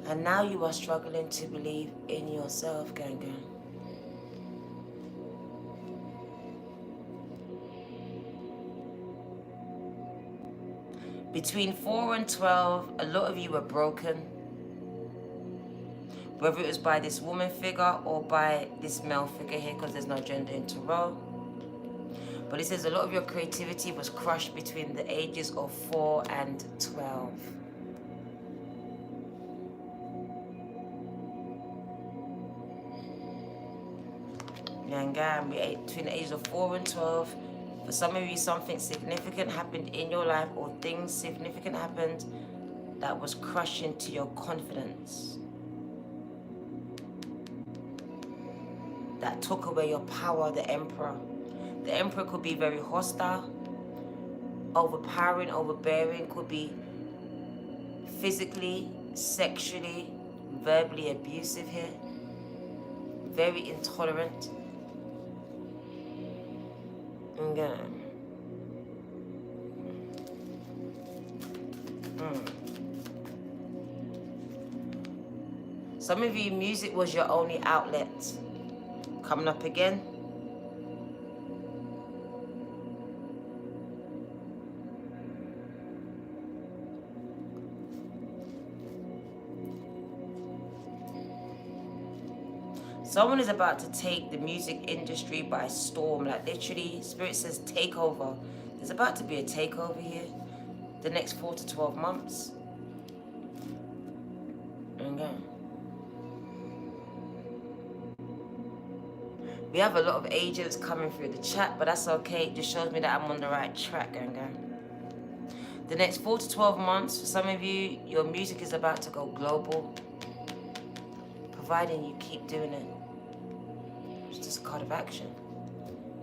And now you are struggling to believe in yourself, gang. Between 4 and 12, a lot of you were broken. Whether it was by this woman figure or by this male figure here, because there's no gender in tarot. But it says a lot of your creativity was crushed between the ages of 4 and 12. Between the ages of 4 and 12. For some of you, something significant happened in your life, or things significant happened that was crushing to your confidence. That took away your power, the Emperor. The Emperor could be very hostile, overpowering, overbearing, could be physically, sexually, verbally abusive here. Very intolerant. Okay. Some of you, music was your only outlet. Coming up again. Someone is about to take the music industry by storm. Like literally, Spirit says take over. There's about to be a takeover here. The next 4 to 12 months. Okay. We have a lot of agents coming through the chat, but that's okay. It just shows me that I'm on the right track, gang. The next 4 to 12 months, for some of you, your music is about to go global. Providing you keep doing it. It's just a card of action.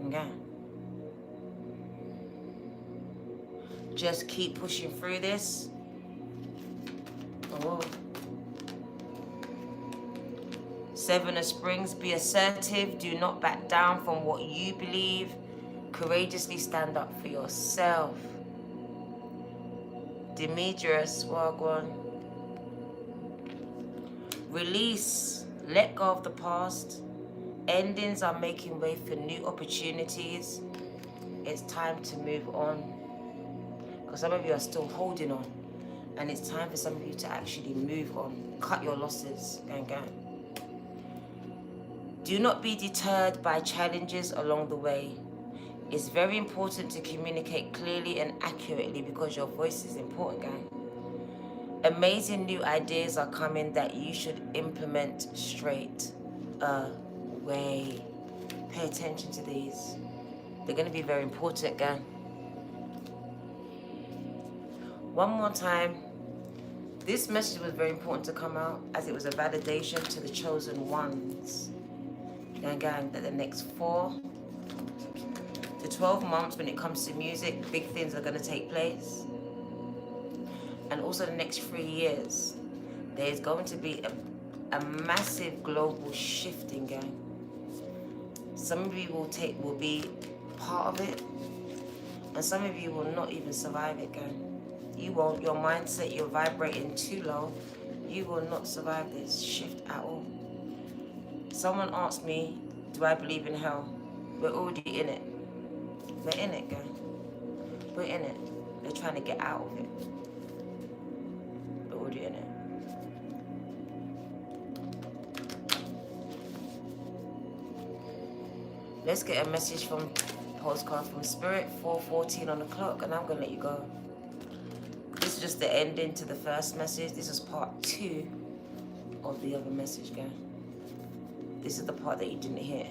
Okay. Just keep pushing through this. Oh. 7 of Springs, be assertive. Do not back down from what you believe. Courageously stand up for yourself. Demetrius, Wagwan. Release. Let go of the past. Endings are making way for new opportunities. It's time to move on. Because some of you are still holding on. And it's time for some of you to actually move on. Cut your losses. Gang. Do not be deterred by challenges along the way. It's very important to communicate clearly and accurately because your voice is important, gang. Amazing new ideas are coming that you should implement straight away. Pay attention to these. They're going to be very important, gang. One more time. This message was very important to come out as it was a validation to the chosen ones. Gang, that the next 4 to 12 months when it comes to music, big things are going to take place. And also the next 3 years, there's going to be a massive global shifting, gang. Some of you will be part of it, and some of you will not even survive it, gang. You won't. Your mindset, you're vibrating too low. You will not survive this shift at all. Someone asked me, do I believe in hell? We're already in it. We're in it, gang. We're in it. They're trying to get out of it. We're already in it. Let's get a message from postcard from Spirit, 4:14 on the clock, and I'm going to let you go. This is just the ending to the first message. This is part 2 of the other message, gang. This is the part that you didn't hear.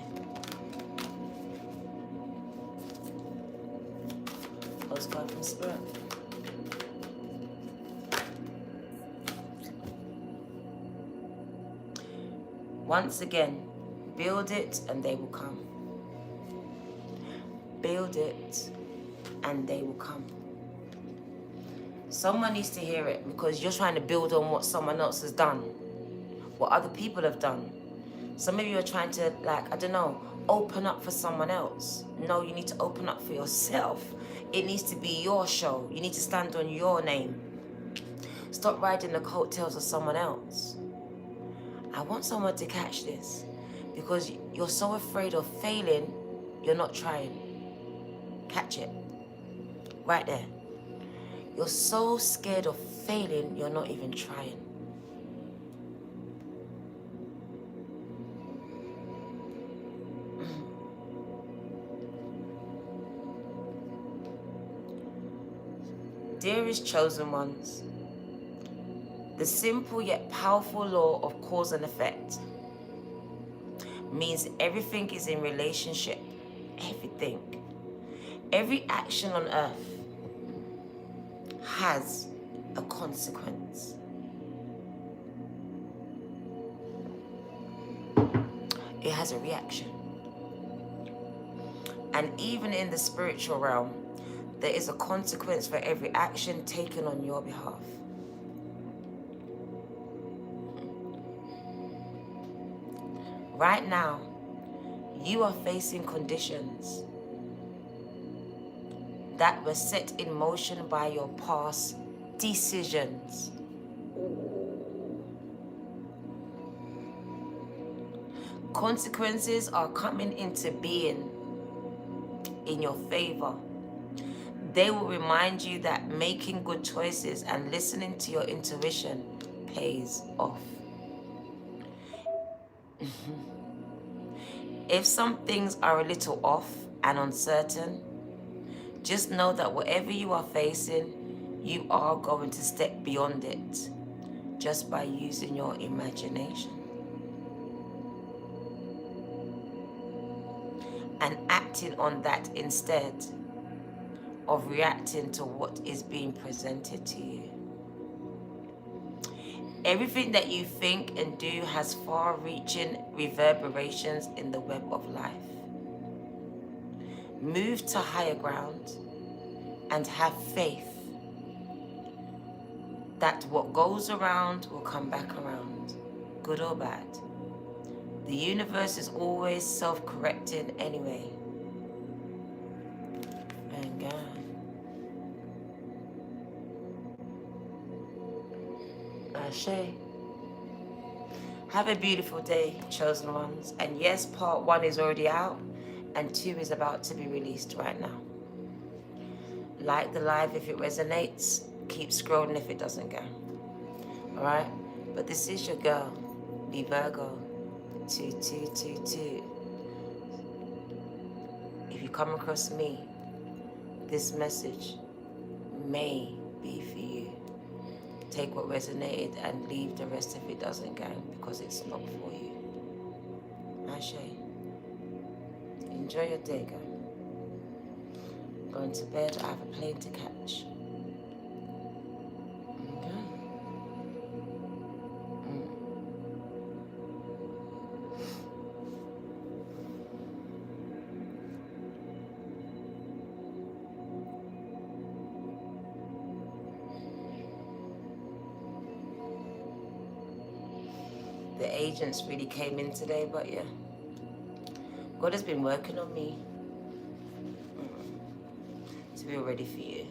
Postcard from Spirit. Once again, build it and they will come. Build it and they will come. Someone needs to hear it, because you're trying to build on what someone else has done, what other people have done. Some of you are trying to, like, I don't know, open up for someone else. No, you need to open up for yourself. It needs to be your show. You need to stand on your name. Stop riding the coattails of someone else. I want someone to catch this, because you're so afraid of failing, you're not trying. Catch it. Right there. You're so scared of failing, you're not even trying. Dearest chosen ones, the simple yet powerful law of cause and effect means everything is in relationship. Everything. Every action on earth has a consequence. It has a reaction. And even in the spiritual realm, there is a consequence for every action taken on your behalf. Right now, you are facing conditions that were set in motion by your past decisions. Consequences are coming into being in your favor. They will remind you that making good choices and listening to your intuition pays off. If some things are a little off and uncertain, just know that whatever you are facing, you are going to step beyond it just by using your imagination and acting on that instead of reacting to what is being presented to you. Everything that you think and do has far-reaching reverberations in the web of life. Move to higher ground and have faith that what goes around will come back around, good or bad. The universe is always self-correcting anyway. And God. Ashe. Have a beautiful day, chosen ones. And yes, part 1 is already out and 2 is about to be released right now. Like the live if it resonates. Keep scrolling if it doesn't go. Alright? But this is your girl, the Virgo 2222. If you come across me, this message may be for you. Take what resonated and leave the rest if it doesn't go, because it's not for you. Ashe. Enjoy your day, girl. Going to bed, I have a plane to catch. Okay. The agents really came in today, but yeah. God has been working on me to be ready for you.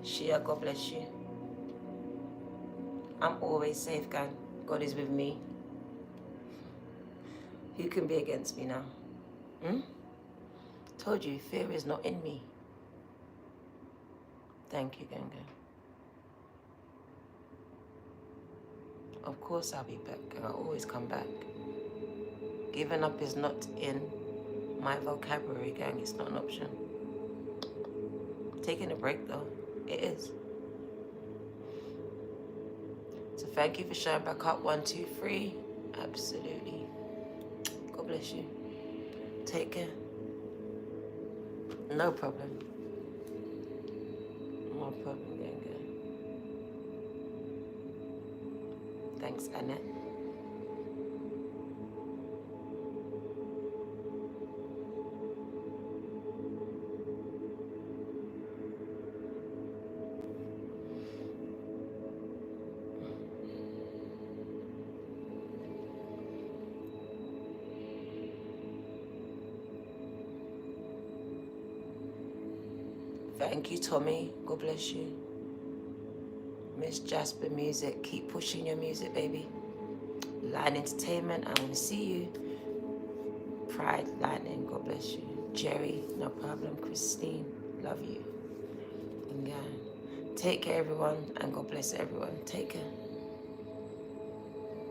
Shia, God bless you. I'm always safe, gang. God is with me. Who can be against me now? Told you, fear is not in me. Thank you, gang. Of course I'll be back, and I'll always come back. Giving up is not in my vocabulary, gang. It's not an option. Taking a break, though, it is. So thank you for showing back up. 1, 2, 3. Absolutely. God bless you. Take care. No problem. No problem, Ganga. Thanks, Annette. Thank you, Tommy. God bless you. Miss Jasper Music, keep pushing your music, baby. Line Entertainment, I want to see you. Pride Lightning, God bless you. Jerry, no problem. Christine, love you. And yeah, take care, everyone, and God bless everyone. Take care.